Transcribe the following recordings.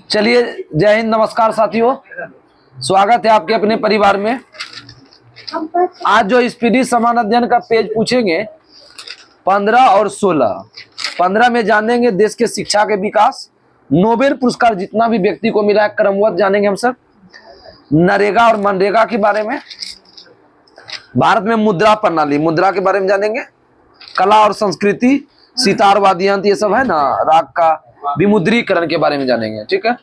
चलिए, जय हिंद, नमस्कार साथियों, स्वागत है आपके अपने परिवार में। आज जो स्पीडी समान अध्ययन का पेज पूछेंगे 15 और 16। 15 में जानेंगे देश के शिक्षा के विकास, नोबेल पुरस्कार जितना भी व्यक्ति को मिला है क्रमवत जानेंगे हम सब, नरेगा और मनरेगा के बारे में, भारत में मुद्रा प्रणाली, मुद्रा के बारे में जानेंगे, कला और संस्कृति, सितार वाद्य यंत्र, ये सब है ना, राग का विमुद्रीकरण के बारे में जानेंगे। ठीक है।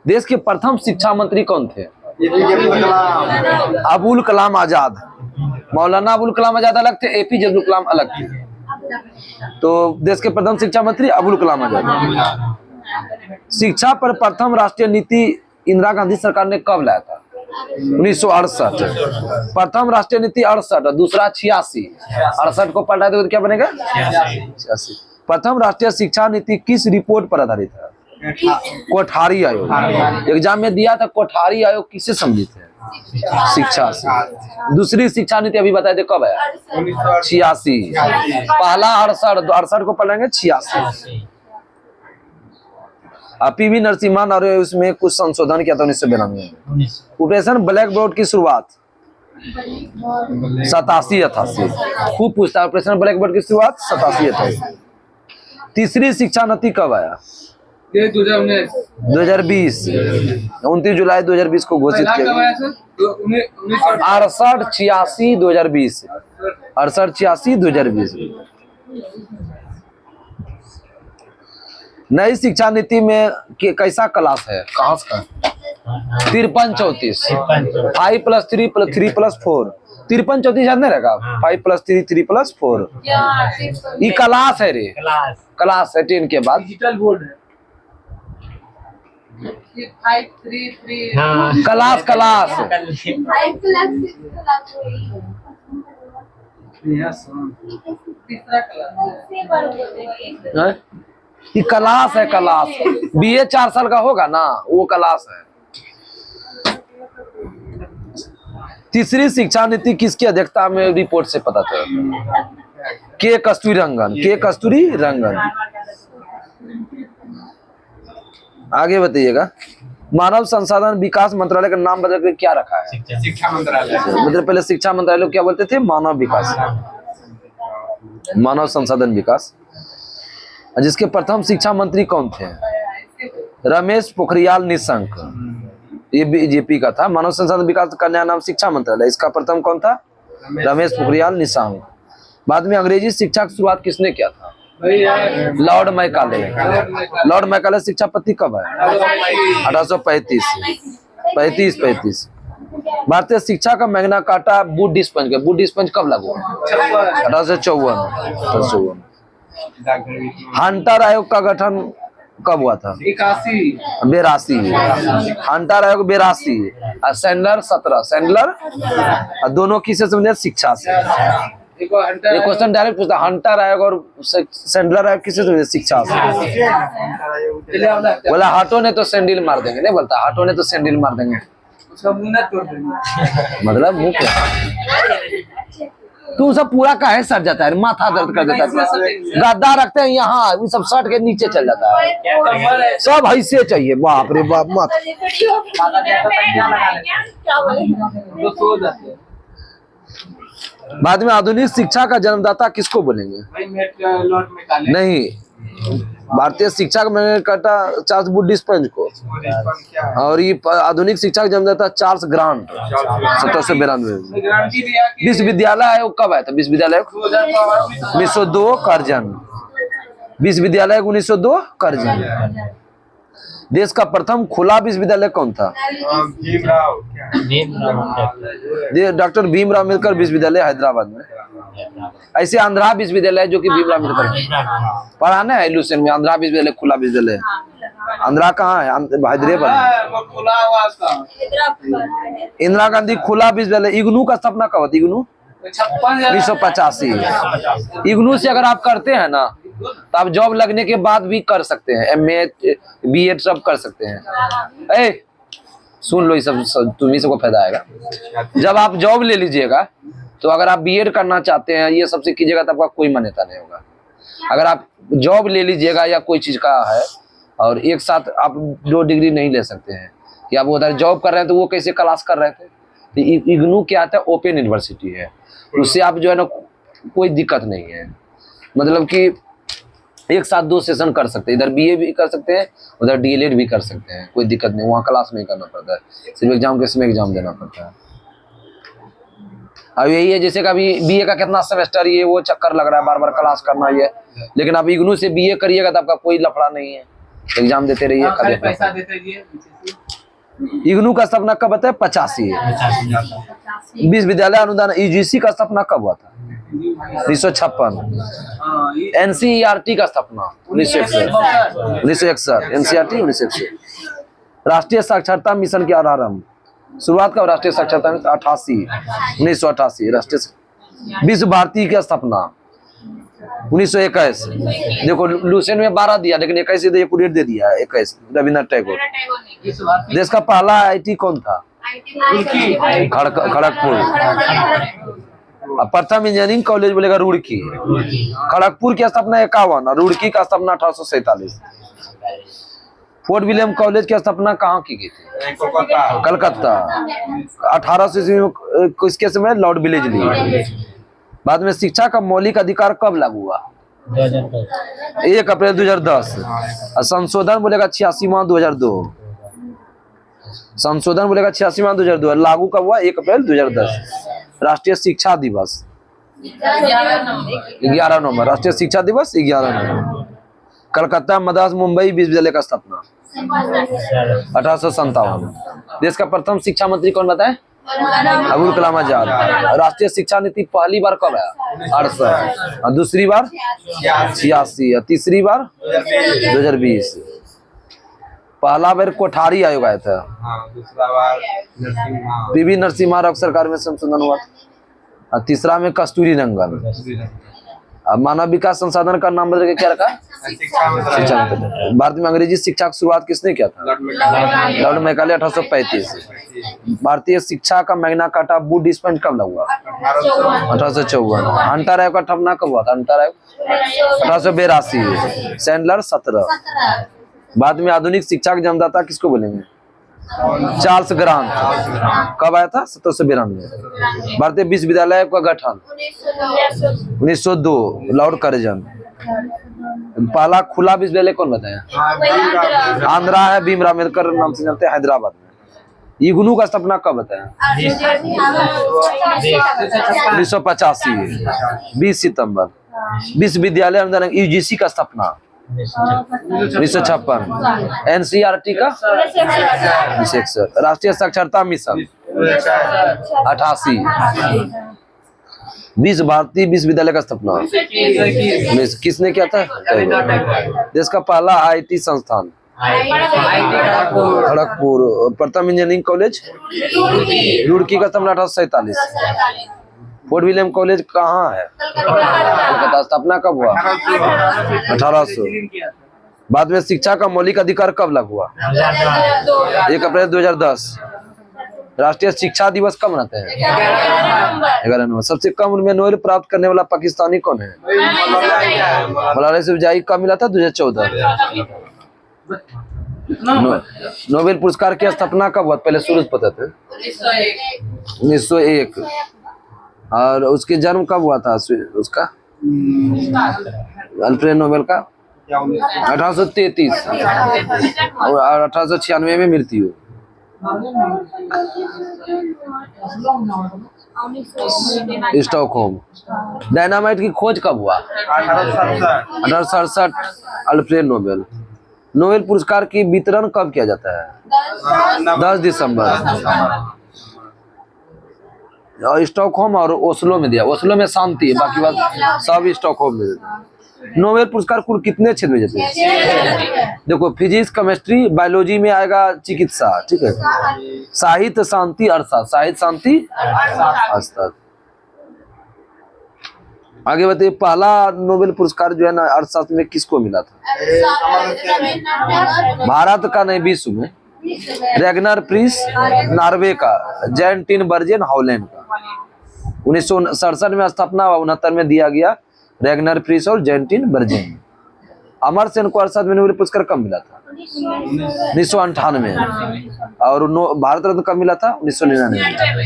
देश के प्रथम शिक्षा मंत्री कौन थे? अबुल कलाम आजाद। मौलाना अबुल कलाम आजाद अलग थे, एपीजे अब्दुल कलाम अलग थे। तो देश के प्रथम शिक्षा मंत्री अबुल कलाम आजाद। शिक्षा पर प्रथम राष्ट्रीय नीति इंदिरा गांधी सरकार ने कब लाया था? 1968। प्रथम राष्ट्रीय नीति 68, दूसरा 86। 68 को पलटा दो तो क्या बनेगा? 86। प्रथम राष्ट्रीय शिक्षा नीति किस रिपोर्ट पर आधारित है? कोठारी आयोग। एग्जाम में दिया था, कोठारी आयोग किससे संबंधित है? शिक्षा से। दूसरी शिक्षा नीति अभी बताए थे कब है? 86। पहला 68 को पढ़ेंगे, 86। पीवी नरसिम्हन और उसमें कुछ संशोधन किया था 1992 में। ऑपरेशन ब्लैक बोर्ड की शुरुआत 87-88। खूब पूछता है ऑपरेशन ब्लैक बोर्ड की शुरुआत 87-88। तीसरी शिक्षा नीति कब आया? 2020। 29 जुलाई 2020 को घोषित किया गया। 68, 86, 2020। 68, 86, 2020। नई शिक्षा नीति में कैसा क्लास है? कहाँ का? 53-34। 5+3+3+4। 53-34 याद नहीं रहेगा? 5+3, 3+4। ये क्लास है रे, क्लास है 10 के बाद। डिजिटल बोर्ड है। 5-3-3 क्लास ये क्लास है, क्लास। बीए 4 साल का होगा ना, वो क्लास है। तीसरी शिक्षा नीति किसकी अध्यक्षता में रिपोर्ट से पता चला? के कस्तूरी रंगन। आगे बताइएगा। मानव संसाधन विकास मंत्रालय का नाम बदल कर क्या रखा है? शिक्षा मंत्रालय। मतलब पहले शिक्षा मंत्रालय क्या बोलते थे? मानव विकास, मानव संसाधन विकास। जिसके प्रथम शिक्षा मंत्री कौन थे? रमेश पोखरियाल निशंक। ये बीजेपी का था। मानव संसाधन विकास का नया नाम शिक्षा मंत्रालय। इसका प्रथम कौन था? रमेश पोखरियाल निशंक। बाद में अंग्रेजी शिक्षा की शुरुआत किसने किया था? Lord Macaulay. लॉर्ड मैकाले शिक्षापति कब है? 1835। भारतीय शिक्षा का मैग्ना कार्टा वुडी स्पंज कब लागू हुआ? 1854। हंटर आयोग का गठन कब हुआ था? 82। हंटर आयोग 82 और सैंडलर 17। सैंडलर दोनों किससे संबंधित? शिक्षा से। ये क्वेश्चन डायरेक्ट पूछता, हंटर आयोग और सैंडलर आयोग किससे संबंधित? शिक्षा से। बोला हाथों ने तो सैंडल मार देंगे, नहीं बोलता हाथों ने तो सैंडल मार देंगे, मतलब मुंह क्या? तू सब पूरा काहे सट जाता है? माथा दर्द कर देता है। गद्दा रखते हैं यहाँ, वो सब सट के नीचे चल जाता है। सब ऐसे चाहिए, बाप रे बाप। मत बाद में आधुनिक शिक्षा का जन्मदाता किसको बोलेंगे? नहीं, भारतीय शिक्षा का मैग्ना चार्ल्स वुडी स्पंज को। और ये आधुनिक शिक्षा का जन्मदाता चार्ल्स ग्रांट 1792। विश्वविद्यालय आयोग कब आया था? विश्वविद्यालय 1902 करजन। विश्वविद्यालय 1902 करजन। देश का प्रथम खुला विश्वविद्यालय कौन था? डॉक्टर भीमराव अम्बेडकर विश्वविद्यालय हैदराबाद में। ऐसे आंध्रा विश्वविद्यालय जो कि भीमराव अम्बेडकर पढ़ाना है इलूशन में। आंध्रा विश्वविद्यालय खुला विश्वविद्यालय। आंध्रा कहाँ है? हैदराबाद। इंदिरा गांधी खुला विश्वविद्यालय। इग्नू का स्थापना कब हुआ? इग्नू 1985। इग्नू से अगर आप करते हैं ना तो आप जॉब लगने के बाद भी कर सकते हैं, MA BEd सब कर सकते हैं। सुन लो, ये सब तुम्ही सबको फायदा आएगा। जब आप जॉब ले लीजिएगा तो अगर आप BEd करना चाहते हैं, ये सबसे कीजिएगा तो आपका कोई मान्यता नहीं होगा। अगर आप जॉब ले लीजिएगा या कोई चीज का है और एक साथ आप 2 डिग्री नहीं ले सकते हैं कि आप उधर जॉब कर रहे हैं तो वो कैसे क्लास कर रहे थे। तो इग्नू क्या आता है, ओपन यूनिवर्सिटी है, उससे आप जो है ना कोई दिक्कत नहीं है, मतलब कि एक साथ 2 सेशन कर सकते हैं, इधर बीए भी कर सकते हैं उधर डीएलएड भी कर सकते हैं, कोई दिक्कत नहीं, वहाँ क्लास नहीं करना पड़ता है, सिर्फ एग्जाम के समय एग्जाम देना पड़ता है। अब यही है जैसे कि अभी बीए का कितना सेमेस्टर ये वो चक्कर लग रहा है, बार बार क्लास करना ये, लेकिन आप इग्नू से बीए करिएगा तो आपका कोई लफड़ा नहीं है, एग्जाम देते रहिए, पैसा देते रहिए। इग्नू का सपना कब आता है, 85 विश्वविद्यालय अनुदान यूजीसी का सपना कब हुआ था, 1956। एनसीईआरटी का स्थापना 1961, एनसीईआरटी 1961। राष्ट्रीय साक्षरता मिशन के आरंभ, शुरुआत कब, राष्ट्रीय साक्षरता मिशन 1988 राष्ट्रीय। विश्व भारती की स्थापना 1921। देखो लुसेंट में 12 दिया लेकिन 21 दे पूरे दे दिया, 21 रविन्द्रनाथ टैगोर। देश का पहला आईटी कौन था, खड़गपुर। प्रथम इंजीनियरिंग कॉलेज बोलेगा रुड़की। खड़गपुर की स्थापना 51 और रुड़की का स्थापना 1847। फोर्ट विलियम कॉलेज की स्थापना कहाँ की गई थी, कलकत्ता। 1800 ईस्वी में किसके समय, लॉर्ड विलेजली। बाद में शिक्षा का मौलिक अधिकार कब लागू हुआ, 1 अप्रैल 2010। संशोधन बोलेगा 86वां 2002, संशोधन बोलेगा 86वां 2002, लागू कब हुआ, 1 अप्रैल 2010। राष्ट्रीय शिक्षा दिवस 11 नवंबर, राष्ट्रीय शिक्षा दिवस 11 नवंबर। कलकत्ता मद्रास मुंबई विश्वविद्यालय का स्थापना 1857। देश का प्रथम शिक्षा मंत्री कौन बताए, अबुल कलाम आजाद। राष्ट्रीय शिक्षा नीति पहली बार कब आया, 68, और दूसरी बार 86, और तीसरी बार 2020। पहला बार कोठारी आयोग आया था, दूसरा बार पीवी नरसिम्हा राव सरकार में संशोधन हुआ, और तीसरा में कस्तूरी रंगन। अब मानव विकास संसाधन का नाम बदल के क्या रखा, शिक्षा मंत्री। भारत में अंग्रेजी शिक्षा की शुरुआत किसने किया था, लॉर्ड मैकाले 1835। भारतीय शिक्षा का मैग्ना कार्टा वुड डिस्पेंस कब लगा, 1854। हंटर आयोग का स्थापना कब हुआ था, हंटर आयोग 1882। सैंडलर 17। बाद में आधुनिक शिक्षा के जन्मदाता किसको बोलेंगे, चार्ल्स ग्रांट। कब आया था, 1792। भारतीय विश्वविद्यालय का गठन 1902, लॉर्ड कर्जन। पहला खुला विश्वविद्यालय कौन बताया, आंध्रा है, भीमराव अम्बेडकर नाम से जानते हैं, हैदराबाद में। इग्नू का स्थापना कब बताया, 1985, 20 सितंबर। विश्वविद्यालय अनुदान यूजीसी का स्थापना 1956। एनसीईआरटी का 1961। राष्ट्रीय साक्षरता मिशन 88। विश्व भारती विश्वविद्यालय का स्थापना किसने किया था, देश का पहला आईटी संस्थान खड़गपुर। प्रथम इंजीनियरिंग कॉलेज रुड़की का स्थापना 1847। फोर्ट विलियम कॉलेज कहाँ है, कलकत्ता। स्थापना कब हुआ, 1800। बाद में शिक्षा का मौलिक अधिकार कब लागू हुआ, 1 अप्रैल 2010। राष्ट्रीय शिक्षा दिवस कब मनाते हैं, 11 नवंबर। सबसे कम उम्र में नोबेल प्राप्त करने वाला पाकिस्तानी कौन है, मौलाना यूसुफजई। कब मिला था, 2014। नोबेल पुरस्कार की स्थापना कब हुआ, पहले शुरू से पता था, 1901। और उसके जन्म कब हुआ था, उसका अल्फ्रेड नोबेल का 1833 और 1896 में मृत्यु। स्टॉकहोम। डायनामाइट की खोज कब हुआ, 1867, अल्फ्रेड नोबेल। नोबेल पुरस्कार की वितरण कब किया जाता है, 10 दिसंबर। और स्टॉकहोम और ओस्लो में दिया, ओस्लो में शांति है, बाकी बात सब स्टॉकहोम में देता। नोबेल पुरस्कार कुल कितने क्षेत्र में देते हैं, देखो फिजिक्स, केमिस्ट्री, बायोलॉजी में आएगा चिकित्सा, ठीक है। साहित्य, शांति, अर्थशास्त्र, साहित्य, शांति, अर्थशास्त्र। आगे बताइए, पहला नोबेल पुरस्कार जो है ना अर्थशास्त्र में किसको मिला था, भारत का नहीं, विश्व में। रेगनर प्रिंस नॉर्वे का, जैन टिन बर्जेन हॉलैंड का। 1967 में स्थापना, 69 में दिया गया रेगनर प्रिंस और जैन टिन बर्जेन। अमर सेन को अर्थशास्त्र में नोबेल पुरस्कार कब मिला था, 1998। और भारत रत्न कब मिला था? 1999 में।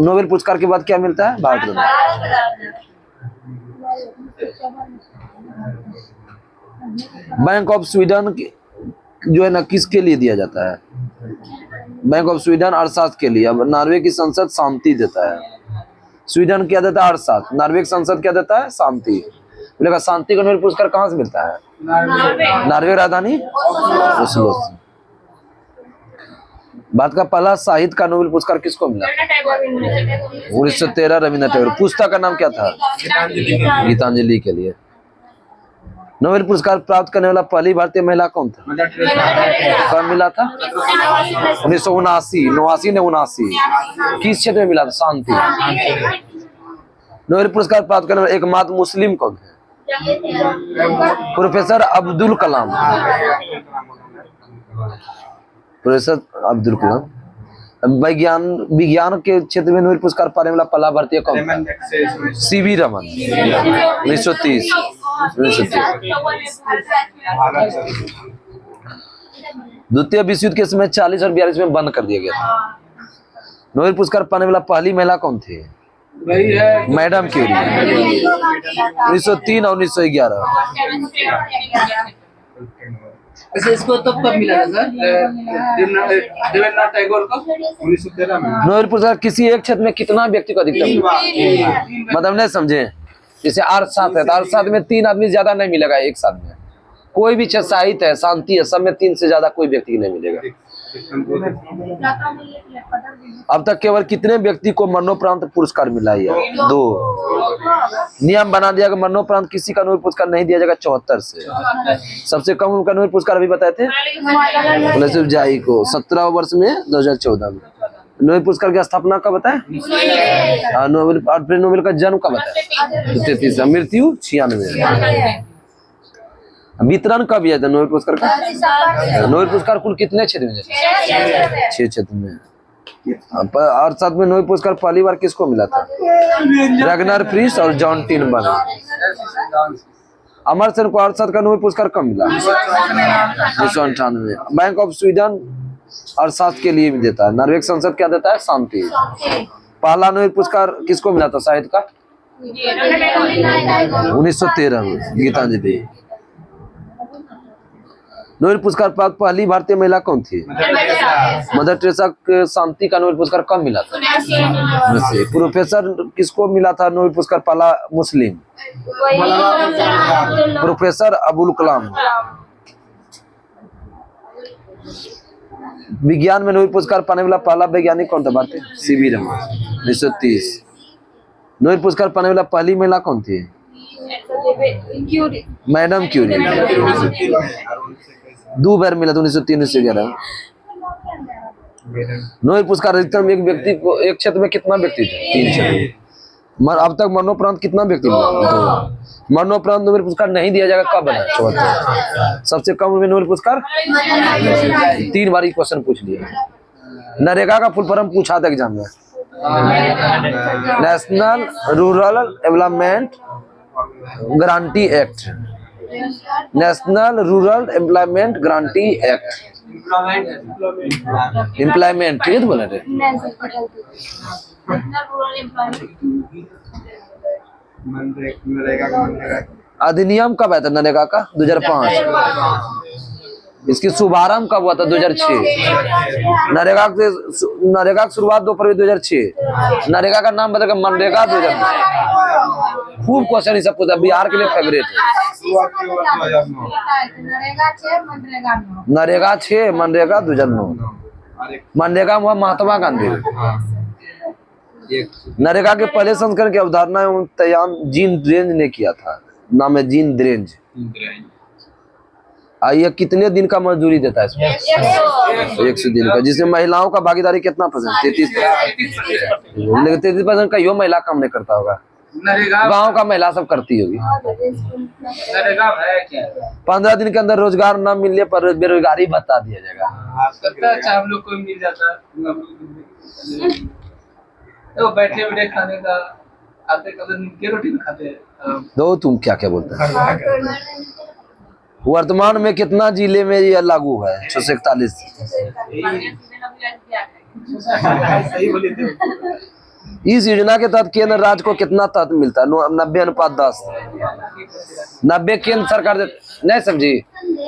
नोबेल पुरस्कार के बाद क्या मिलता है? Bharat Ratna. Bank of Sweden जो है ना किसके लिए दिया जाता है? बैंक ऑफ स्वीडन अर्थशास्त्र के लिए। अब नॉर्वे की संसद शांति देता है, स्वीडन क्या देता है? अर्थशास्त्र। नॉर्वे की संसद क्या देता है? शांति। बोलेगा शांति का नोबेल पुरस्कार कहाँ से मिलता है? नॉर्वे राजधानी ओस्लो। भारत का पहला साहित्य का नोबेल पुरस्कार किसको मिला? 1913 रविंद्रनाथ टैगोर। पुस्तक का नाम क्या था? गीतांजलि के लिए। नोबेल पुरस्कार प्राप्त करने वाला पहली भारतीय महिला कौन था? कब मिला था? 1979। 89 किस क्षेत्र में मिला था? शांति। नोबेल पुरस्कार प्राप्त करने वाला एकमात्र मुस्लिम कौन है? प्रोफेसर अब्दुल कलाम। प्रोफेसर अब्दुल कलाम। विज्ञान के क्षेत्र में नोबेल पुरस्कार पाने वाला पहला भारतीय कौन था? सीवी रमन। 1930। द्वितीय विश्व युद्ध के समय 40 और 42 में बंद कर दिया गया था। नोबेल पुरस्कार पाने वाला पहली महिला कौन थी? Madam Curie. 1903 और 1911। अच्छा, इसको तब कब मिला था सर? देवेंद्रनाथ टैगोर को 1913 में। नोबेल पुरस्कार किसी एक क्षेत्र में कितना व्यक्ति को अधिकतम मिला? मतलब नहीं समझे? जैसे अर्थशास्त्र है तो अर्थशास्त्र में 3 आदमी ज्यादा नहीं मिलेगा एक साथ में। कोई भी क्षेत्र साहित्य है, शांति है, सब में 3 से ज्यादा कोई व्यक्ति नहीं मिलेगा। अब तक केवल कितने व्यक्ति को मरणोपरांत पुरस्कार मिला है? 2। नियम बना दिया कि मरणोपरांत किसी का नोबेल पुरस्कार नहीं दिया जाएगा 74 से। सबसे कम उनका नोबेल पुरस्कार अभी बताए थे जाई को 17 वर्ष में 2014 में। नोबेल पुरस्कार की स्थापना कब बताए? नोबेल नोबेल का जन्म कब बताए? 33। मृत्यु 96। वितरण कब किया था नोबेल पुरस्कार का? नोबेल पुरस्कार कुल कितने क्षेत्र में? 6 क्षेत्र में। अर्थशास्त्र में नोबेल पुरस्कार पहली बार किसको मिला था? रैगनर फ्रीस और जॉन टिनबर्ग। अमर सेन को अर्थशास्त्र का नोबेल पुरस्कार कब मिला? 1998। बैंक ऑफ स्वीडन अर्थशास्त्र के लिए भी देता है। नॉर्वे की संसद क्या देता है? शांति। पहला नोबेल पुरस्कार किसको मिला था साहित्य का? 1913 में गीतांजलि। नोबेल पुरस्कार प्राप्त पहली भारतीय महिला कौन थी? मदर टेरेसा को शांति का नोबेल पुरस्कार कब मिला था? प्रोफेसर किसको मिला था नोबेल पुरस्कार पहला मुस्लिम? प्रोफेसर अबुल कलाम। विज्ञान में नोबेल पुरस्कार पाने वाला पहला वैज्ञानिक कौन था भारतीय? सीवी रमन। 1930। नोबेल पुरस्कार पाने वाला पहली महिला कौन थी? Madam Curie. 2 बार मिला था 1903 1911। नोबेल पुरस्कार अधिकतम एक व्यक्ति को एक क्षेत्र में कितना व्यक्ति थे? 3 क्षेत्र। अब तक मरणोपरांत कितना व्यक्ति मिला? 2। मरणोपरांत नोबेल पुरस्कार नहीं दिया जाएगा कब बना? 74। सबसे कम उम्र में नोबेल पुरस्कार? 3 बार क्वेश्चन पूछ लिया। नरेगा का फुल फॉर्म पूछा था एग्जाम में। National rural development guarantee act. National rural employment guarantee act. Employment ठीक है बोला थे। अधिनियम कब आया था नरेगा का? 2005। इसकी शुभारंभ कब हुआ था? 2006। नरेगा की शुरुआत 2 फरवरी 2006। नरेगा का नाम बदलकर मनरेगा 2009। खूब क्वेश्चन सब पूछा, बिहार के लिए फेवरेट है। नरेगा 6 मनरेगा 2009। मनरेगा हुआ महात्मा गांधी। नरेगा के पहले संस्करण की अवधारणा एवं तैयार जीन ड्रेंज ने किया था। नाम है जीन ड्रेंज। ये कितने दिन का मजदूरी देता है इसमें? 100 दिन का, जिसमें महिलाओं का भागीदारी कितना %? 33%। लेकिन 33% का यो महिला काम नहीं करता होगा, गांव का महिला सब करती होगी। 15 दिन के अंदर रोजगार न मिलने पर बेरोजगारी भत्ता दिया जाएगा। हम लोग को मिल जाता तो बैठे खाने का आते कदम के रोटी खाते हैं। दो तुम क्या क्या बोलते हैं? वर्तमान में कितना जिले में यह लागू है? 641। सही बोले थे। इस योजना के तहत केंद्र राज्य को कितना तहत मिलता है? 90:10। 90 केंद्र सरकार दे। नहीं समझी?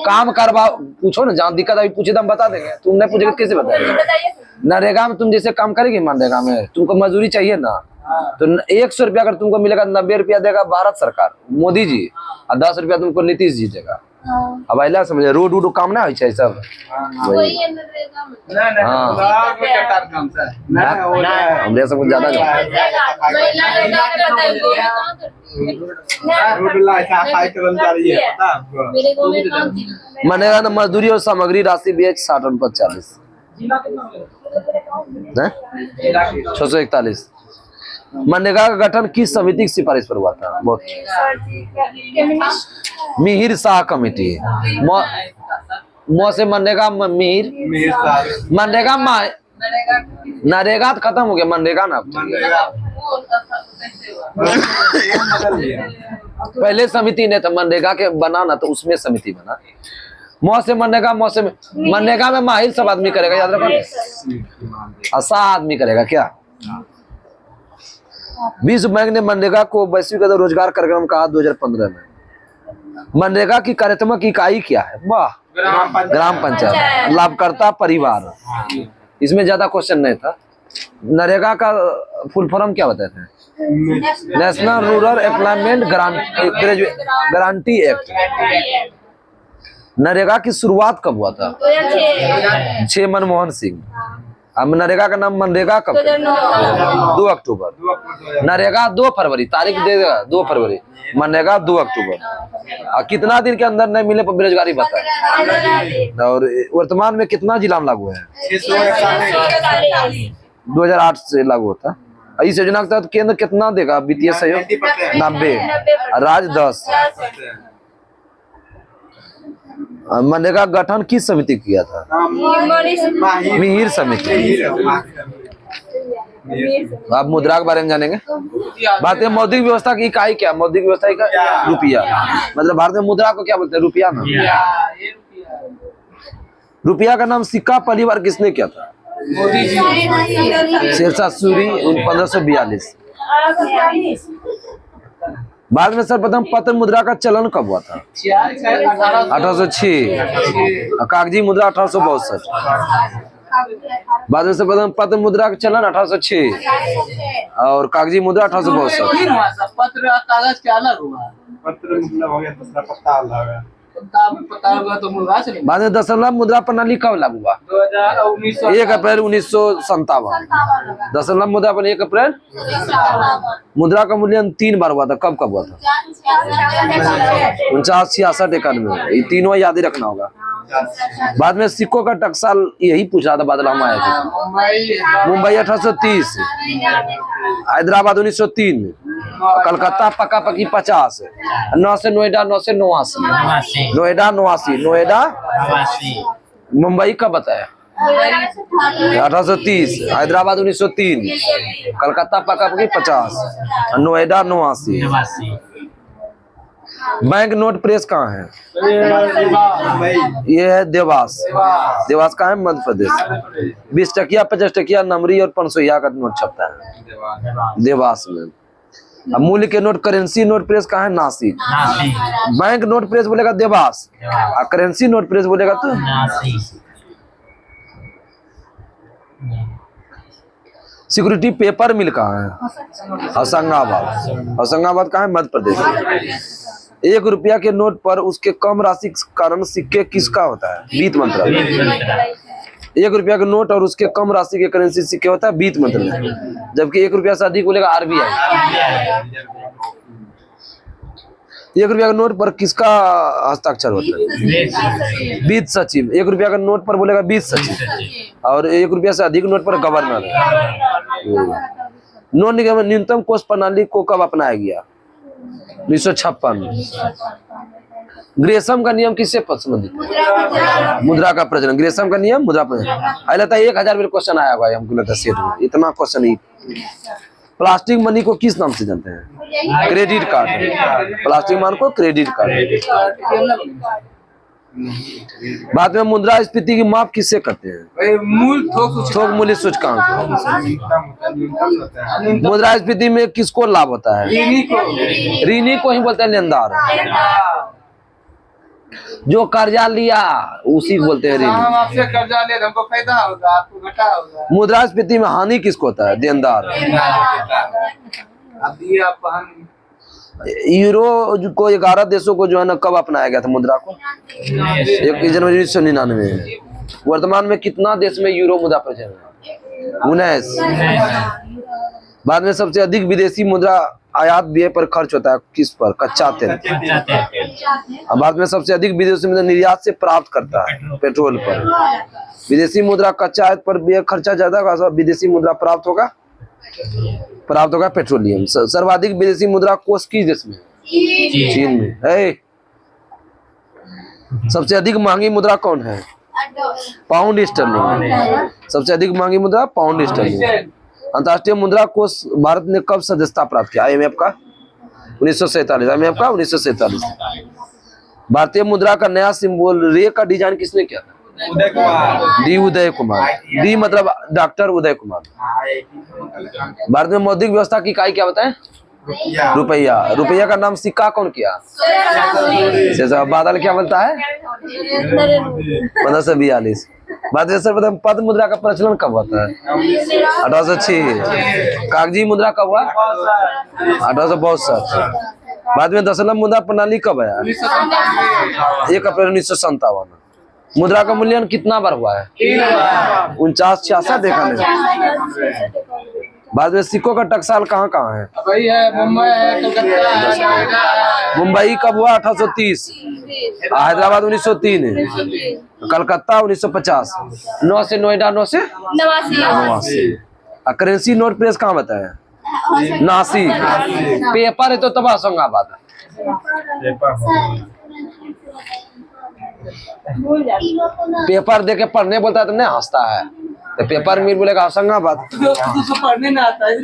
काम करवाओ, पूछो ना, जहाँ दिक्कत अभी पूछे तो हम बता देंगे। तुम नहीं पूछेगे कैसे बताएंगे? नरेगा में तुम जैसे काम करेगी, मनरेगा में तुमको मजदूरी चाहिए ना, तो 100 रुपया अगर तुमको मिलेगा, 90 रुपया देगा भारत सरकार, मोदी जी, और 10 रुपया तुमको नीतीश जी देगा। अब अला समझे, रोड वोड काम ना हो सब। हमरे सब कुछ ज्यादा मनरेगा ना मजदूरी और सामग्री राशि भी है 60/40। 641। मनरेगा का गठन किस समिति की सिफारिश पर हुआ था? बहुत मिहिर शाह कमेटी। से मनरेगा मिहिर मनरेगा नरेगा तो खत्म हो गया, मनरेगा ना पहले समिति ने तो मनरेगा के बना ना, तो उसमें समिति बना। से मनरेगा मनरेगा में माहिर सब आदमी करेगा, याद रखो। असा आदमी करेगा क्या? विश्व बैंक ने मनरेगा को वैश्विक रोजगार कार्यक्रम कहा 2015 में। मनरेगा की कार्यात्मक इकाई क्या है? वाह, ग्राम पंचायत, लाभकर्ता परिवार। इसमें ज्यादा क्वेश्चन नहीं था। नरेगा का फुल फॉर्म क्या बताते हैं? National rural employment guarantee act. NREGA की शुरुआत कब हुआ था? 6 मनमोहन सिंह। अब नरेगा का नाम मनरेगा कब? 2 अक्टूबर। नरेगा 2 फरवरी, तारीख दे देगा 2 फरवरी। मनरेगा 2 अक्टूबर। और कितना दिन के अंदर नहीं मिले पर बेरोजगारी बता। और वर्तमान में कितना जिला में लागू है? 2008 से लागू होता। इस योजना के तहत केंद्र कितना देगा वित्तीय सहयोग? 90, राज्य 10। मनरेगा गठन किस समिति किया था? मिहिर समिति। आप मुद्रा के बारे में जानेंगे। भारतीय मौद्रिक व्यवस्था की इकाई क्या? मौद्रिक व्यवस्था का रुपया। मतलब भारत में मुद्रा को क्या बोलते हैं? रुपया ना। रुपया का नाम सिक्का पहली बार किसने किया था? शेरशाह सूरी 1542। बाद में सर्वप्रथम पत्र मुद्रा का चलन कब हुआ था? 1806। कागजी मुद्रा 1862। बाद में सर्वप्रथम पत्र मुद्रा का चलन 1806 और कागजी मुद्रा 1862। पत्र कागज क्या अलग हुआ? पत्र मतलब हो गया, दूसरा पत्ता अलग है। बाद में दशमलव मुद्रा प्रणाली कब लागू हुआ? 1 अप्रैल 1957। दशमलव मुद्रा पर 1 अप्रैल। मुद्रा का मूल्यांकन 3 बार हुआ था। कब कब हुआ था? 49, 66, 91। ये तीनों याद ही रखना होगा। बाद में सिक्कों का टकसाल यही पूछ रहा था बादल, हम आए थे। मुंबई 1830, हैदराबाद 1903, कलकत्ता पक्का पक्की 50, 9 से नोएडा 9 से 89, नोएडा 89, नोएडा मुंबई कब बताया? 1830, हैदराबाद 1903, कलकत्ता पक्का पक्की 50, नोएडा 89। बैंक नोट प्रेस कहाँ है? ये है देवास। देवास कहाँ है? मध्य प्रदेश। 20 टकिया, 50 टकिया, नमरी और 500 का नोट छपता है देवास में। अब मूल्य के नोट, करेंसी नोट प्रेस कहाँ है? नासिक। बैंक नोट प्रेस बोलेगा देवास, और करेंसी नोट प्रेस बोलेगा तो सिक्योरिटी पेपर मिल कहाँ है? होशंगाबाद। होशंगाबाद कहाँ है? मध्य प्रदेश। 1 रुपया के नोट पर उसके कम राशि के कारण सिक्के किसका होता है? वित्त मंत्रालय। 1 रुपया के नोट और उसके कम राशि के करेंसी सिक्के होता है वित्त मंत्रालय। जबकि 1 रुपया से अधिक बोलेगा आरबीआई। 1 रुपया के नोट पर किसका हस्ताक्षर होता है? वित्त सचिव। 1 रुपया के नोट पर बोलेगा वित्त सचिव, और 1 रुपया से अधिक नोट पर गवर्नर। नोट निगम न्यूनतम कोष प्रणाली को कब अपनाया गया? 1956। ग्रेसम का नियम किससे संबंधित है? मुद्रा का प्रचलन। ग्रेसम का नियम मुद्रा प्रचलन। अरे लगता है 1000 में क्वेश्चन आया हुआ है, हमको लगता है सेट में इतना क्वेश्चन ही। प्लास्टिक मनी को किस नाम से जानते हैं? Credit card. प्लास्टिक मनी को क्रेडिट कार्ड। बाद में मुद्रास्फीति की माप किससे करते हैं? मूल थोक मूल्य सूचकांक। मुद्रास्फीति में किसको लाभ होता है? ऋणी को ही बोलते हैं लेनदार। जो कर्जा लिया उसी को बोलते हैं ऋणी। हम आपसे कर्जा ले, हमको फायदा होगा, आपको घाटा होगा। मुद्रास्फीति में हानि किसको होता है? देनदार। अब ये आप यूरो को 11 देशों को जो है ना कब अपनाया गया था मुद्रा को? 1 जनवरी 1999। वर्तमान में कितना देश में यूरो मुद्रा प्रचलन है? 19। बाद में सबसे अधिक विदेशी मुद्रा आयात व्यय पर खर्च होता है किस पर? कच्चा तेल। बाद में सबसे अधिक विदेशी मुद्रा निर्यात से प्राप्त करता है पेट्रोल पर। विदेशी मुद्रा कच्चा आयात पर व्यय खर्चा ज्यादा होगा, विदेशी मुद्रा प्राप्त होगा पेट्रोलियम। सर्वाधिक विदेशी मुद्रा कोष किस देश में? चीन में है। सबसे अधिक महंगी मुद्रा कौन है? Pound sterling. सबसे अधिक महंगी मुद्रा पाउंड स्टर्लिंग। अंतर्राष्ट्रीय मुद्रा कोष भारत ने कब सदस्यता प्राप्त किया? IMF का 1947। IMF का 1947। भारतीय मुद्रा का नया सिंबल रे का डिजाइन किसने किया था? उदय कुमार। डी उदय कुमार। डी मतलब डॉक्टर उदय कुमार। भारत में मौद्रिक व्यवस्था की इकाई क्या बताएं? रुपया। रुपया का नाम सिक्का कौन किया? बादल क्या बोलता है? 1542। बाद में सर पद मुद्रा का प्रचलन कब होता है? 1806। कागजी मुद्रा कब हुआ? 1862। बाद में दशमलव मुद्रा प्रणाली कब आया? 1 अप्रैल 1957। मुद्रा का मूल्यांकन कितना बार हुआ है? 49, 66 देखा नहीं। बाद में सिक्कों का टकसाल कहाँ कहाँ है? मुंबई है, कलकत्ता है। मुंबई कब हुआ? 1830। हैदराबाद 1903। कलकत्ता 1950। 9 से नोएडा, 9 से 89। करेंसी नोट प्रेस कहाँ बताया? नासिक। पेपर है तो तब होशंगाबाद। पेपर देके पढ़ने बोलता है तो नहीं हंसता है, तो पेपर मिल बोलेगा होशंगाबाद। पढ़ने ना आता है।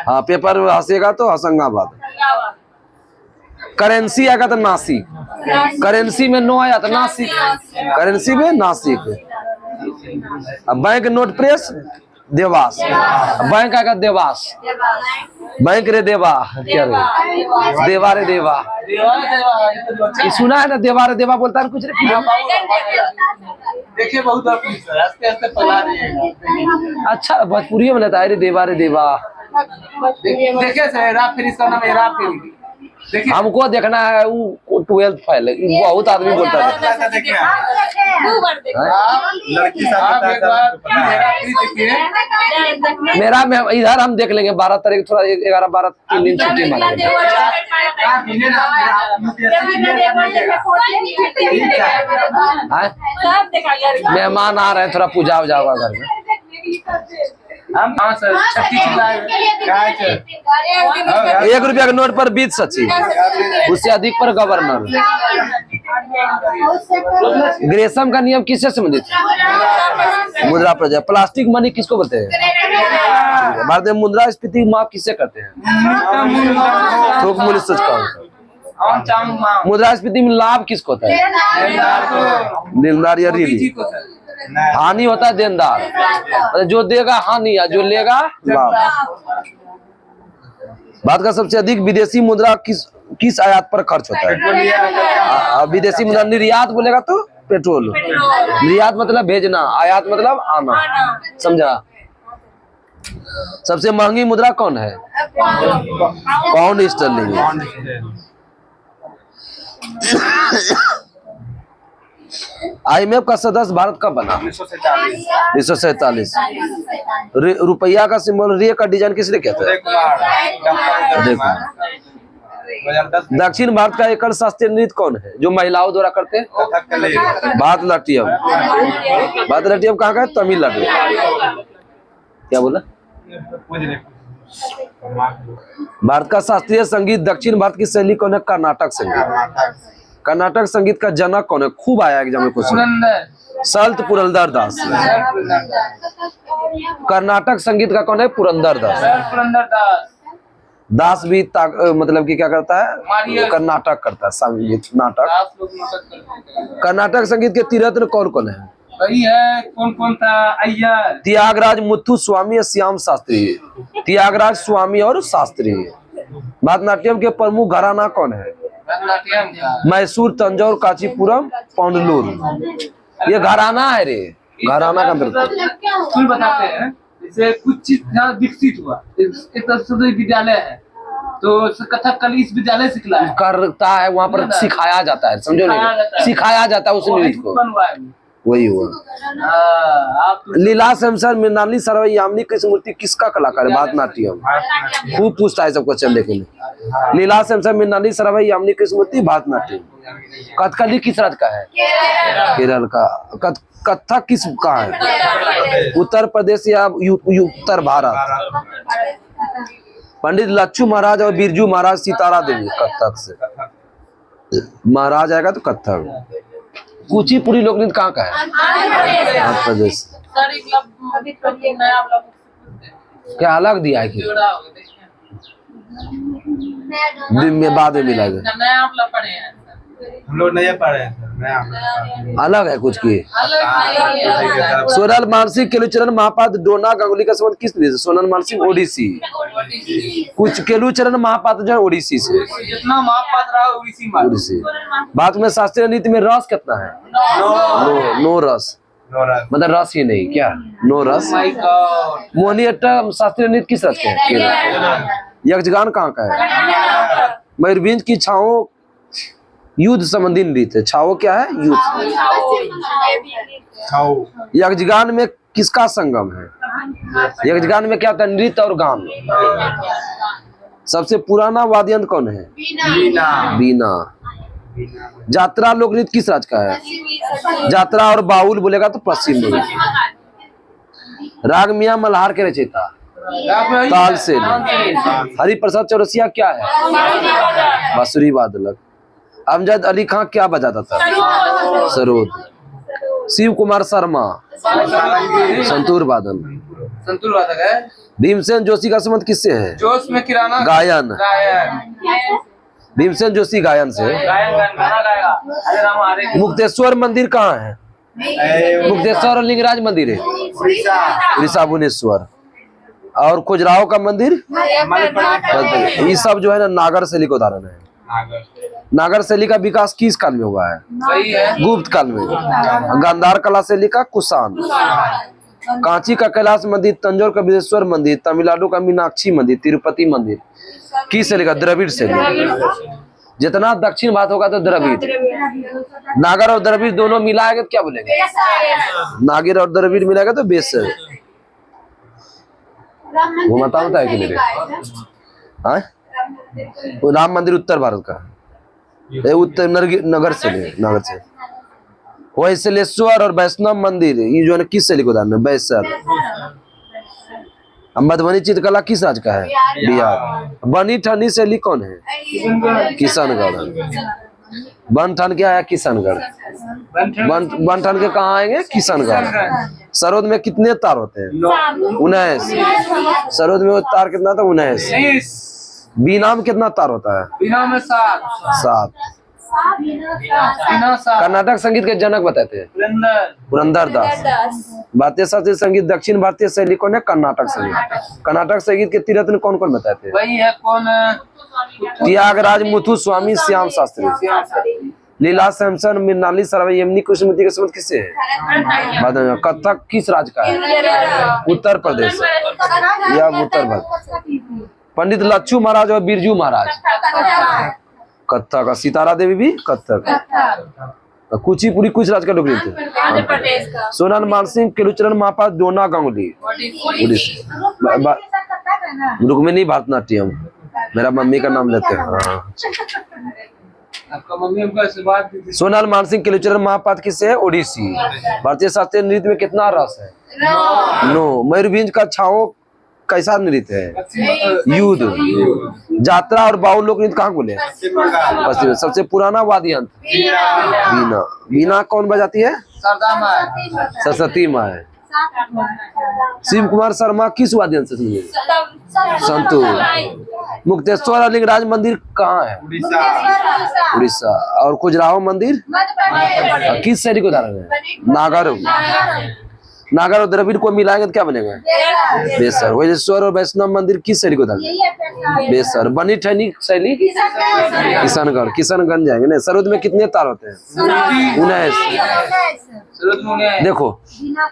हाँ, पेपर हंसेगा तो होशंगाबाद। करेंसी आएगा तो नासिक। करेंसी में नो आया तो नासिक। करेंसी में नासिक। अब bank note press Dewas. Bank आएगा देवास। बैंक रे देवा, क्या रे देवा रे देवा। ये सुना है ना, देवा रे देवा बोलता है कुछ रे। देखिए बहुत आस्ते पला रही है। अच्छा भोजपुरी में बताया रे देवा रे देवा। देखिए सर, हेरा फेरी, इसका नाम हेरा फेरी। हमको देखना है वो 12th फेल। बहुत आदमी बोलता है। मेरा इधर हम देख लेंगे 12 तारीख, थोड़ा 11, 12, 3 दिन छुट्टी मारेंगे। मेहमान आ रहे हैं, थोड़ा पूजा उजा होगा घर में। सर 1 रुपया के नोट पर 20 सचिव, उससे अधिक पर गवर्नर। ग्रेसम का नियम किससे संबंधित है? मुद्रा प्रजा। प्लास्टिक मनी किसको बोलते हैं? भारत में मुद्रास्फीति माप किससे करते हैं? थोक मूल्य सूचकांक। मुद्रास्फीति में लाभ किसको होता है? लेनदार या ऋणी। हानि होता है देनदार। जो देगा हानि, या जो लेगा लाभ। भारत का सबसे अधिक विदेशी मुद्रा किस आयात पर खर्च होता है? विदेशी मुद्रा निर्यात बोलेगा तो पेट्रोल। निर्यात मतलब भेजना, आयात मतलब आना। समझा? सबसे महंगी मुद्रा कौन है? Pound sterling. IMF का सदस्य भारत कब बना? 1947। रुपया का सिंबल रे का डिजाइन किसने किया था? उदय कुमार। दक्षिण भारत का एकल शास्त्रीय नृत्य कौन है जो महिलाओं द्वारा करते हैं? भारतनाट्यम। भारतनाट्यम कहाँ का है? तमिलनाडु। क्या बोला? भारत का शास्त्रीय संगीत दक्षिण भारत की शैली कौन है? कर्नाटक संगीत। कर्नाटक संगीत का जनक कौन है? खूब आया एग्जाम में क्वेश्चन। संत पुरंदर दास। कर्नाटक संगीत का कौन है? पुरंदर दास। दास भी मतलब कि क्या करता है, मारिया। कर्नाटक करता है, संगीत नाटक। 10 लोग नाटक करते हैं। कर्नाटक संगीत के तिरत्न कौन कौन है? वही है, कौन कौन था? अय्यर, त्यागराज, मुथु स्वामी और श्याम शास्त्री। त्यागराज, स्वामी और शास्त्री। भरतनाट्यम के प्रमुख घराना कौन है? भरतनाट्यम का मैसूर, तंजौर, कांचीपुरम, पांडुलूर। ये घराना है रे, घराना का अंदर। स्कूल बताते हैं, जैसे कुछ चीज यहाँ विकसित हुआ। एक तरफ से विद्यालय है, तो कथकली इस विद्यालय से सिखला है, करता है वहाँ पर, सिखाया जाता है, समझो नहीं, सिखाया जाता है उस नृत्य को, बनवा है। वही हुआ। आप लीला शमशर, मृणाली सर्व यामिनी कृष्णमूर्ति किसका कलाकार है? भरतनाट्यम। खूब पूछता है सब क्वेश्चन लेकिन। लीला शमशर, मृणाली सर्व यामिनी कृष्णमूर्ति भरतनाट्यम। कथकली किस राज्य का है? केरल का। कथक किस का है? उत्तर प्रदेश या उत्तर भारत? पंडित लच्छू महाराज और बिरजू महाराज, सितारा देवी कथक से। महाराज आएगा तो कथक। कुचिपुड़ी लोक नृत्य कहाँ का है? आंध्र प्रदेश। क्या अलग दिया है कि दिन में बाद में मिलाएगा? हम लोग नहीं पढ़े हैं सर, नया अलग है कुछ की। सोनल मानसिंह, केलुचरण महापात्र, डोना गांगुली का संबंध किस नृत्य से? सोनल मानसिंह ओडिसी। कुछ केलुचरण महापात्र जो है ओडिसी से। जितना महापात्र रहा उसी में ओडिसी। बात में शास्त्रीय नृत्य में रस कितना है? नो रस, मतलब रस ही नहीं, क्या नो रस? My God. मोहिनीअट्टम शास्त्रीय नृत्य किस राज्य का है? केरल। यक्षगान कहाँ का है? मयूरभंज की छाओ युद्ध संबंधी नृत्य। छाओ क्या है? युद्ध। यक्षगान में किसका संगम है? यक्षगान में क्या होता है? नृत्य और गान। सबसे पुराना वाद्य यंत्र कौन है? बीना। जात्रा लोक नृत्य किस राज्य का है? जात्रा और बाउल बोलेगा तो पश्चिम में। राग मियां मल्हार के रचयिता? ताल से। हरिप्रसाद चौरसिया क्या है? बांसुरी वादक। अमजद अली खां क्या बजाता था? सरोद। शिव कुमार शर्मा? संतूर वादन। संतूर वादक है। भीमसेन जोशी का संबंध किससे है? जोश में किराना गायन। गायन भीमसेन जोशी गायन से। गाना गाएगा। अरे राम हरे। मुक्तेश्वर मंदिर कहाँ है? मुक्तेश्वर और लिंगराज मंदिर है उड़ीसा भुवनेश्वर। और खुजराहो का मंदिर? ये सब जो है ना नागर शैली का उदाहरण है। नागर शैली का विकास किस काल में हुआ है? वही है, गुप्त काल में। गांधार कला शैली का कुषाण। कांची का कैलाश मंदिर, तंजौर का बिदेश्वर मंदिर, तमिलनाडु का मीनाक्षी मंदिर, तिरुपति मंदिर किस शैली का? द्रविड़ शैली। जितना दक्षिण भारत होगा तो द्रविड़। नागर और द्रविड़ दोनों मिलाएंगे तो क्या बोलेंगे? नागिर और द्रविड़ मिलाएगा तो बेसर। वो बताता है कि मेरे हाँ? वो राम मंदिर उत्तर भारत का है, उत्तर नगर से नगर से। वैसलेश्वर और वैष्णव मंदिर ये जो है किस शैली को उदाहरण है? वैसल। मधुबनी चित्रकला किस राज्य का है? बिहार। बनी ठनी शैली कौन है? किशनगढ़। बनठन क्या है? किशनगढ़। बनठन के कहाँ आएंगे? किशनगढ़। सरोद में कितने तार होते हैं? 19। सरोद में तार कितना था? 19। बीना में कितना तार होता है? बिना में 7। कर्नाटक संगीत के जनक बताते हैं? पुरंदर दास। भारतीय शास्त्रीय संगीत दक्षिण भारतीय शैली कौन है? कर्नाटक संगीत। कर्नाटक संगीत के तिरत्न कौन कौन बताते हैं? वही है, कौन? त्यागराज, मुथु स्वामी, श्याम शास्त्री। लीला शमशर, मृणाली सर्व यामिनी कृष्णमूर्ति के संबंध किससे है? कथक किस राज्य का है? उत्तर प्रदेश या उत्तर भारत। पंडित लच्छू महाराज और बिरजू महाराज कथक। सितारा देवी भी कथक। कुचिपुड़ी कुछ राज्य का लोक नृत्य? सोनल मानसिंह, केलुचरण महापात्र, डोना गांगुली उड़ीसा। रुक्मिणी भरतनाट्यम। मेरा मम्मी का नाम लेते हैं। आपका मम्मी हमको आशीर्वाद दी थी। सोनल मानसिंह, केलुचरण महापात्र किससे है? ओडिसी। भारतीय शास्त्रीय नृत्य में कितना रस है? नो। मयूरभंज का छाओ कैसा नृत्य है? युद्ध। जात्रा और बाउल लोक नृत्य कहाँ बोले? पश्चिम। सबसे पुराना वाद्य यंत्र? बीना। बीना कौन बजाती है? सरदा माँ। सरस्वती माँ है। शिव कुमार शर्मा किस वाद्य से सुनिए? संतूर। मुक्तेश्वर और लिंगराज मंदिर कहाँ है? उड़ीसा। उड़ीसा। और खजुराहो मंदिर किस शैली को उदाहरण है? नागर। नागर और द्रविड़ को मिलाएंगे तो क्या बनेगा? बेसर। वैश्वर और वैष्णव मंदिर किस शैली को उदाहरण है? बेसर। बनी ठहनी शैली किशनगढ़। किशनगंज जाएंगे ना। सरोद में कितने तार होते हैं? 19। देखो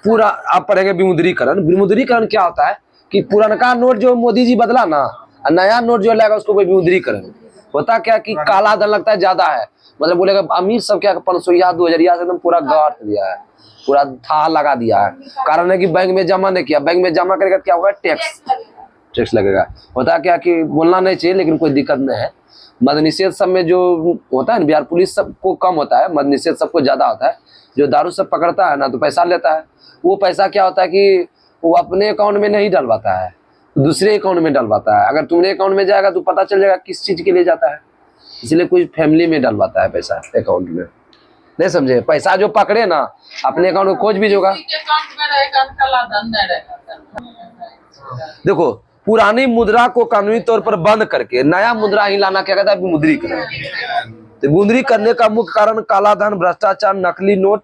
पूरा आप पढ़ेंगे विमुद्रीकरण। विमुद्रीकरण क्या होता है कि पुरानका नोट जो मोदी जी बदला ना, नया नोट जो लाएगा उसको विमुद्रीकरण। होता क्या कि काला धन लगता है ज्यादा है, मतलब बोलेगा अमीर सब क्या 500 2000 से एकदम पूरा गाड़ दिया है, पूरा था लगा दिया है। कारण है कि बैंक में जमा नहीं किया, बैंक में जमा करेगा क्या होगा? टैक्स लगेगा। होता क्या कि बोलना नहीं चाहिए लेकिन कोई दिक्कत नहीं है। मद निषेध सब में जो होता है ना, बिहार पुलिस सबको कम होता है, मद निषेध सबको ज्यादा होता है। जो दारू सब पकड़ता है ना तो पैसा लेता है, वो पैसा क्या होता है कि वो अपने अकाउंट में नहीं डलवाता है, दूसरे अकाउंट में डलवाता है। अगर तुम्हारे अकाउंट में जाएगा तो पता चल जाएगा किस चीज के लिए जाता है, इसलिए कोई फैमिली में डलवाता है पैसा अकाउंट में। नहीं समझे? पैसा जो पकड़े ना अपने अकाउंट में खोज भी होगा। देखो पुरानी मुद्रा को कानूनी तौर पर बंद करके नया मुद्रा ही लाना क्या कहता है? विमुद्रीकरण। तो विमुद्रीकरण करने का मुख्य कारण काला धन, भ्रष्टाचार, नकली नोट,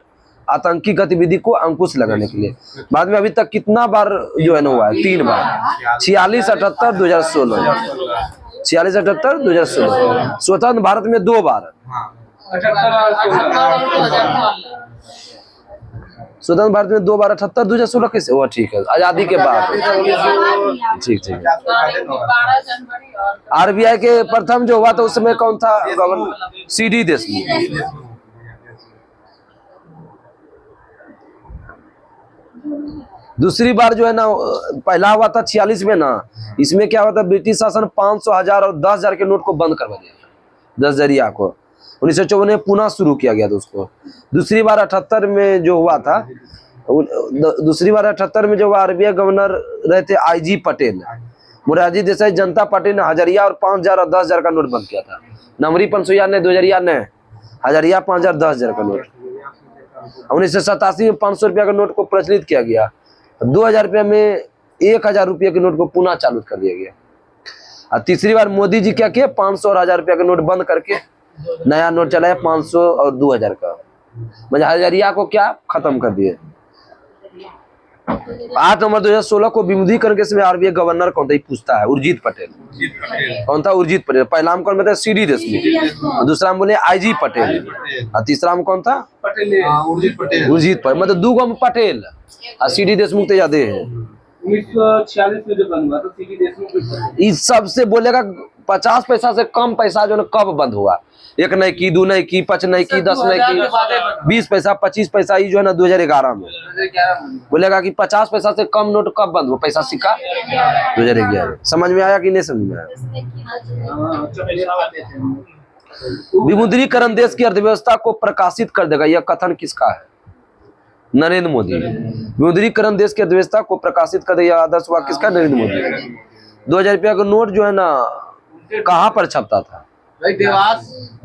आतंकी गतिविधि को अंकुश लगाने के लिए। बाद में अभी तक कितना बार जो है ना हुआ है? 3 बार। 46, 78, 2016। 46, 78, 2016। स्वतंत्र भारत में 2 बार। स्वतंत्र भारत में 2 बार। 78, 2016 कैसे हुआ? ठीक है, आजादी के बाद। ठीक। RBI के प्रथम जो हुआ था उस समय कौन था गवर्नर? CD देशमुख। दूसरी बार जो है ना, पहला हुआ था 46 में ना, इसमें क्या हुआ था? ब्रिटिश शासन 500, 1000 और 10,000 के नोट को बंद करवा दिया, 10 जरिया को। 1954 में पुनः शुरू किया गया था उसको। दूसरी बार 78 में जो हुआ था, दूसरी बार 78 में जो हुआ, RBI गवर्नर रहे थे IG पटेल। मोरारजी देसाई जनता पार्टी ने 1000 और 5000 और 10,000 का नोट बंद किया था। नमरी 500 ने 2000 ने 1000, 5000, 10,000 का नोट। 1987 में 500 रुपया का नोट को प्रचलित किया गया। 2000 रुपया में 1000 रुपये के नोट को पुनः चालू कर दिया गया। और तीसरी बार मोदी जी क्या किए? 500 और 1000 रुपया का नोट बंद करके नया नोट चलाया 500 और 2000 का। मतलब हजारिया को क्या खत्म कर दिए। 8 नवंबर 2016 को विमुद्रीकरण के समय RBI गवर्नर कौन था? ये पूछता है। उर्जित पटेल। कौन था? उर्जित पटेल। पहला नाम कौन बताया? CD देशमुख। दूसरा हम बोले IG पटेल। और तीसरा हम कौन था? उर्जित पटेल। उर्जित पटेल। मतलब 2 गो पटेल और CD देशमुख तो याद है। 1946 में जो बंद हुआ तो CD देशमुख इस सबसे बोलेगा 50 पैसा से कम पैसा जो है कब बंद हुआ? 1 नहीं की, 2 नहीं की, 5 नहीं की, 10 नहीं की, 20 पैसा, 25 पैसा, ये जो है ना 2011 में बोलेगा कि 50 पैसा से कम नोट कब बंद हुआ? पैसा सिक्का 2011। समझ में आया कि नहीं समझ में आया? विमुद्रीकरण देश की अर्थव्यवस्था को प्रकाशित कर देगा, यह कथन किसका है? नरेंद्र मोदी। विमुद्रीकरण देश की अर्थव्यवस्था को प्रकाशित कर देगा, आदर्श वाक्य किसका? नरेंद्र मोदी। 2000 रुपया का नोट जो है ना कहाँ पर छपता था?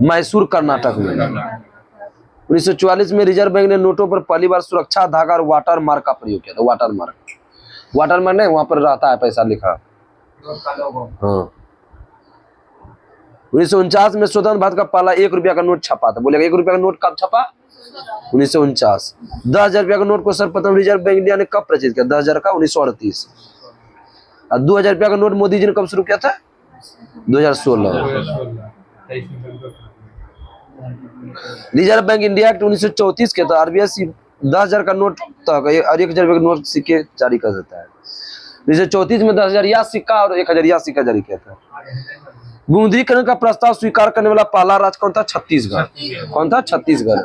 मैसूर कर्नाटक में। 1944 में रिजर्व बैंक ने नोटों पर पहली बार सुरक्षा धागा और वाटर मार्क का प्रयोग किया था। वाटर मार्क नहीं, वहां पर रहता है पैसा लिखा। हाँ। 1949 में स्वतंत्र भारत का पहला 1 रुपया का नोट छपा था। बोलेगा 1 रुपया का नोट कब छपा? 1949। 10,000 रुपया का नोट को सर्वप्रथम रिजर्व बैंक इंडिया ने कब प्रचलित किया? 10,000 का 1938। और 2000 रुपया का नोट मोदी जी ने कब शुरू किया था? 2016। रिजर्व बैंक इंडिया एक्ट 1934 के तहत RBI 10,000 का नोट तक और 1,000 रुपये का नोट सिक्के जारी कर देता है। 1934 में 10,000 सिक्का और 1,000 सिक्का जारी किया था। विमुद्रीकरण का प्रस्ताव स्वीकार करने वाला पहला राज्य कौन था? छत्तीसगढ़। कौन था? छत्तीसगढ़।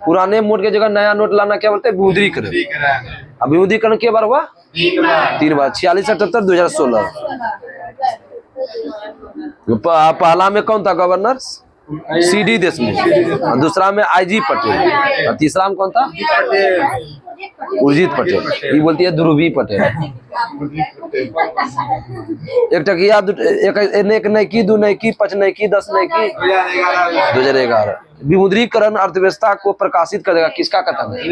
पुराने नोट की जगह नया नोट लाना क्या बोलते हैं? विमुद्रीकरण। अब विमुद्रीकरण के बार हुआ? 3 बार। 46, 78, 2016। पहला में कौन था गवर्नर? CD देशमुख, और दूसरा में IG पटेल, और तीसरा में कौन था? उर्जित पटेल। ये बोलती है ध्रुवी पटेल। एक टकिया एक नैकी, दो नैकी, 5 नैकी, 10 नैकी, 2011। विमुद्रीकरण अर्थव्यवस्था को प्रकाशित कर देगा, किसका कथन है?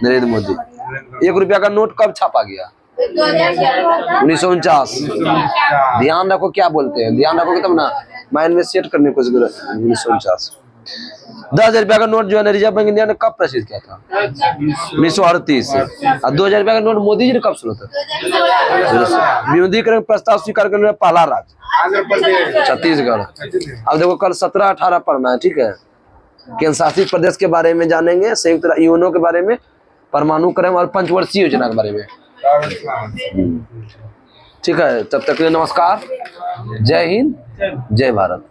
नरेंद्र मोदी। 1 रुपया का नोट कब छापा गया? 1949। ध्यान रखो क्या बोलते हैं, ध्यान रखोगे तब ना माइंड में सेट करने को जरूरत है। 1949। 10,000 रुपया का नोट जो है ना रिजर्व बैंक इंडिया ने कब प्रसिद्ध किया था? 1938। और 2,000 रुपया का नोट मोदी जी ने कब शुरू था? विमुद्रीकरण प्रस्ताव स्वीकार करने वाला पहला राज्य छत्तीसगढ़। अब देखो कल 17-18 पढ़ना है, ठीक है? केंद्र शासित प्रदेश के बारे में जानेंगे, संयुक्त यूएनओ के बारे में, परमाणु क्रम और पंचवर्षीय योजना के बारे में। ठीक है, तब तक के लिए नमस्कार, जय हिंद, जय भारत।